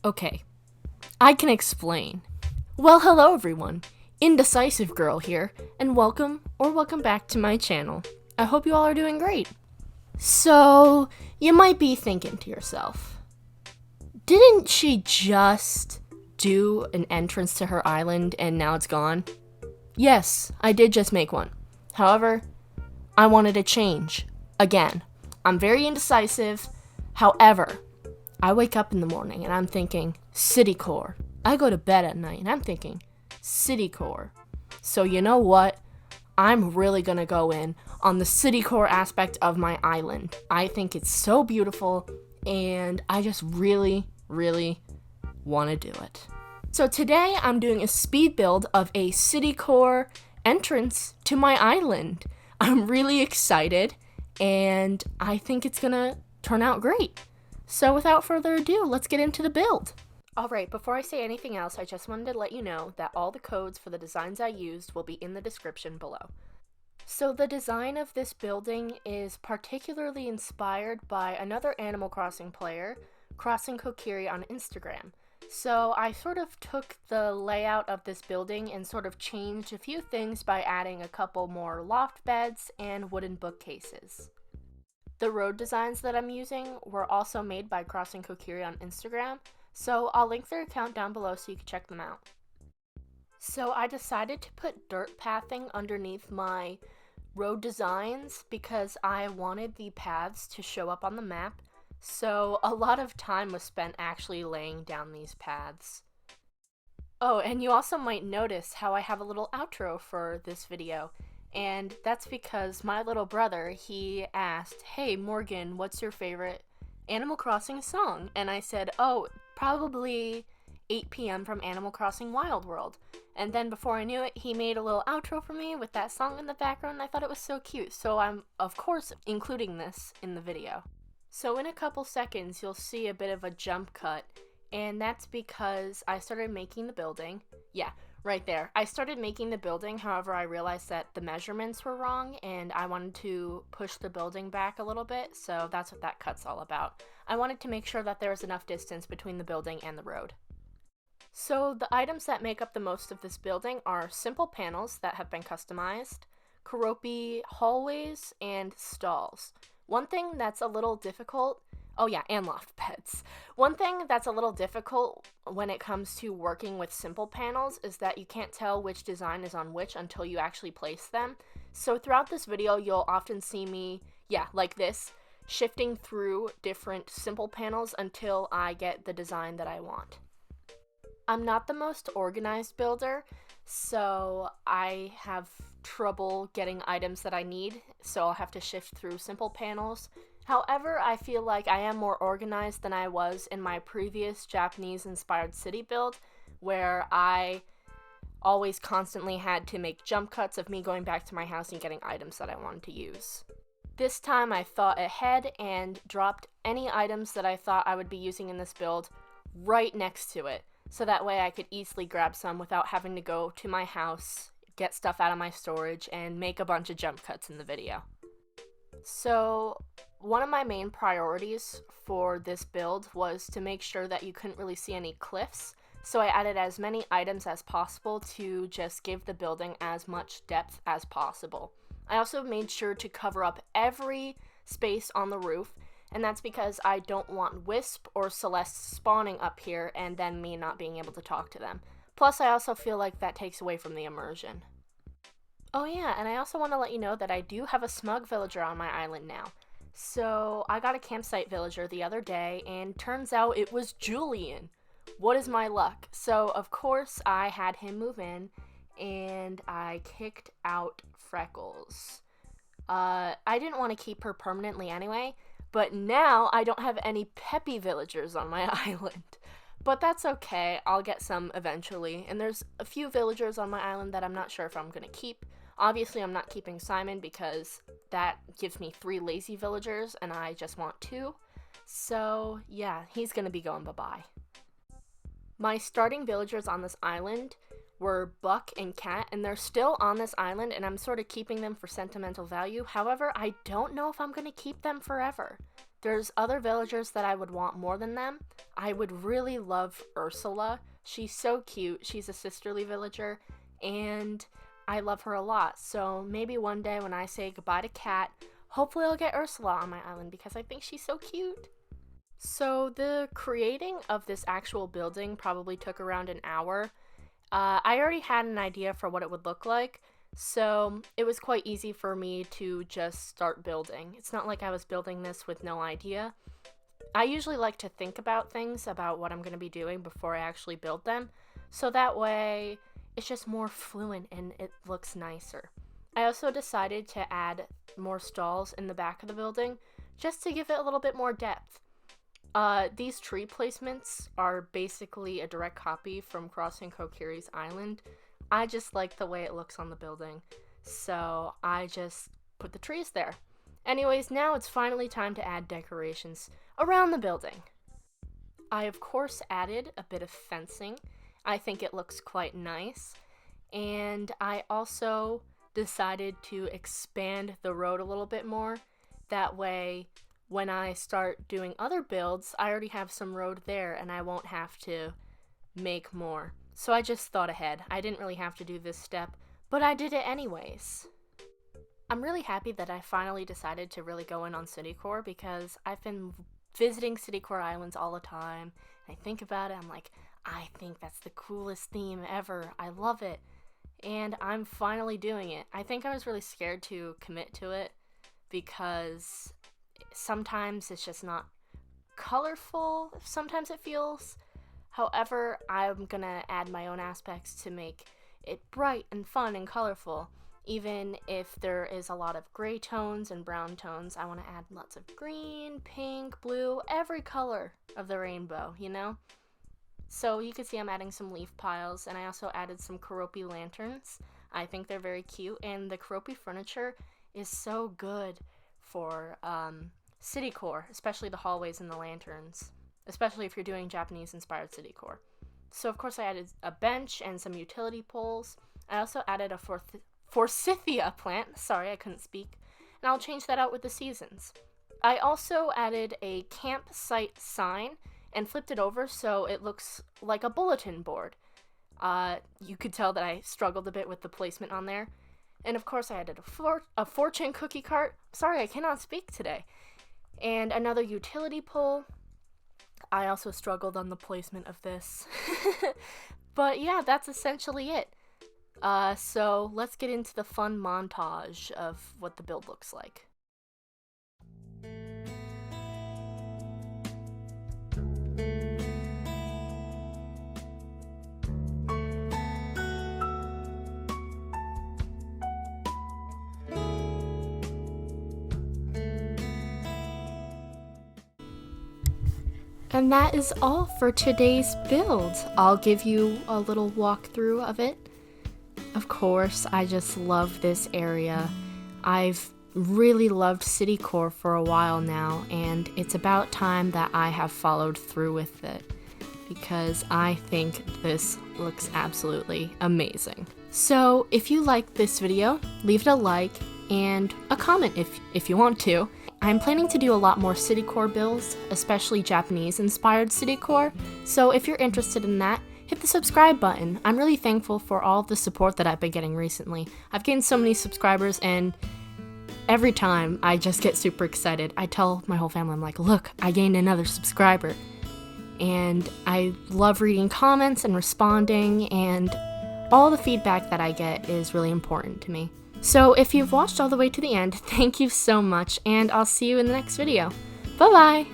Okay, I can explain. Well, hello everyone. Indecisive Girl here, and welcome back to my channel. I hope you all are doing great. So, you might be thinking to yourself, didn't she just do an entrance to her island and now it's gone? Yes, I did just make one. However, I wanted to change. Again, I'm very indecisive. However, I wake up in the morning and I'm thinking, Citycore. I go to bed at night and I'm thinking, Citycore. So you know what? I'm really gonna go in on the Citycore aspect of my island. I think it's so beautiful and I just really want to do it. So today I'm doing a speed build of a Citycore entrance to my island. I'm really excited and I think it's gonna turn out great. So without further ado, let's get into the build. Alright, before I say anything else, I just wanted to let you know that all the codes for the designs I used will be in the description below. So the design of this building is particularly inspired by another Animal Crossing player, Crossing Kokiri on Instagram. So I sort of took the layout of this building and sort of changed a few things by adding a couple more loft beds and wooden bookcases. The road designs that I'm using were also made by Crossing Kokiri on Instagram, so I'll link their account down below so you can check them out. So I decided to put dirt pathing underneath my road designs because I wanted the paths to show up on the map, so a lot of time was spent actually laying down these paths. Oh, and you also might notice how I have a little outro for this video, and that's because my little brother, he asked, "Hey Morgan, what's your favorite Animal Crossing song?" And I said, "Oh, probably 8 p.m. from Animal Crossing Wild World." And then before I knew it, he made a little outro for me with that song in the background, and I thought it was so cute, so I'm, of course, including this in the video. So in a couple seconds, you'll see a bit of a jump cut, and that's because I started making the building. Yeah, right there. I started making the building, however, I realized that the measurements were wrong, and I wanted to push the building back a little bit, so that's what that cut's all about. I wanted to make sure that there was enough distance between the building and the road. So the items that make up the most of this building are simple panels that have been customized, Karopi hallways, and stalls. One thing that's a little difficult, oh yeah, and loft beds. One thing that's a little difficult when it comes to working with simple panels is that you can't tell which design is on which until you actually place them. So throughout this video, you'll often see me, like this, shifting through different simple panels until I get the design that I want. I'm not the most organized builder, so I have trouble getting items that I need, so I'll have to shift through simple panels. However, I feel like I am more organized than I was in my previous Japanese-inspired city build, where I always constantly had to make jump cuts of me going back to my house and getting items that I wanted to use. This time I thought ahead and dropped any items that I thought I would be using in this build right next to it, so that way I could easily grab some without having to go to my house, get stuff out of my storage, and make a bunch of jump cuts in the video. So one of my main priorities for this build was to make sure that you couldn't really see any cliffs, so I added as many items as possible to just give the building as much depth as possible. I also made sure to cover up every space on the roof, and that's because I don't want Wisp or Celeste spawning up here and then me not being able to talk to them. Plus, I also feel like that takes away from the immersion. Oh yeah, and I also want to let you know that I do have a smug villager on my island now. So, I got a campsite villager the other day, and turns out it was Julian. What is my luck? So, of course, I had him move in, and I kicked out Freckles. I didn't want to keep her permanently anyway, but now I don't have any peppy villagers on my island. But that's okay, I'll get some eventually. And there's a few villagers on my island that I'm not sure if I'm going to keep. Obviously, I'm not keeping Simon because that gives me 3 lazy villagers and I just want 2. So yeah, he's going to be going bye-bye. My starting villagers on this island were Buck and Cat, and they're still on this island, and I'm sort of keeping them for sentimental value. However, I don't know if I'm going to keep them forever. There's other villagers that I would want more than them. I would really love Ursula. She's so cute. She's a sisterly villager, and I love her a lot. So maybe one day when I say goodbye to Cat, hopefully I'll get Ursula on my island because I think she's so cute. So the creating of this actual building probably took around an hour. I already had an idea for what it would look like, so it was quite easy for me to just start building. It's not like I was building this with no idea. I usually like to think about things, about what I'm going to be doing before I actually build them, so that way it's just more fluent and it looks nicer. I also decided to add more stalls in the back of the building just to give it a little bit more depth. These tree placements are basically a direct copy from Crossing Kokiri's Island. I just like the way it looks on the building, so I just put the trees there. Anyways, now it's finally time to add decorations around the building. I of course added a bit of fencing. I think it looks quite nice. And I also decided to expand the road a little bit more. That way, when I start doing other builds, I already have some road there and I won't have to make more. So I just thought ahead. I didn't really have to do this step, but I did it anyways. I'm really happy that I finally decided to really go in on Citycore because I've been visiting Citycore Islands all the time. And I think about it, I'm like, I think that's the coolest theme ever. I love it. And I'm finally doing it. I think I was really scared to commit to it because sometimes it's just not colorful. Sometimes it feels. However, I'm gonna add my own aspects to make it bright and fun and colorful. Even if there is a lot of gray tones and brown tones, I want to add lots of green, pink, blue, every color of the rainbow, you know? So you can see I'm adding some leaf piles, and I also added some Karopi lanterns. I think they're very cute, and the Karopi furniture is so good for Citycore, especially the hallways and the lanterns, especially if you're doing Japanese-inspired Citycore. So of course I added a bench and some utility poles. I also added a forsythia plant. Sorry, I couldn't speak. And I'll change that out with the seasons. I also added a campsite sign and flipped it over so it looks like a bulletin board. You could tell that I struggled a bit with the placement on there. And of course I added a fortune cookie cart. Sorry, I cannot speak today. And another utility pole. I also struggled on the placement of this. But yeah, that's essentially it. So let's get into the fun montage of what the build looks like. And that is all for today's build. I'll give you a little walkthrough of it. Of course, I just love this area. I've really loved Citycore for a while now, and it's about time that I have followed through with it because I think this looks absolutely amazing. So if you like this video, leave it a like and a comment if you want to. I'm planning to do a lot more Citycore builds, especially Japanese-inspired Citycore, so if you're interested in that, hit the subscribe button. I'm really thankful for all of the support that I've been getting recently. I've gained so many subscribers, and every time I just get super excited. I tell my whole family, I'm like, look, I gained another subscriber. And I love reading comments and responding, and all the feedback that I get is really important to me. So if you've watched all the way to the end, thank you so much, and I'll see you in the next video. Bye-bye!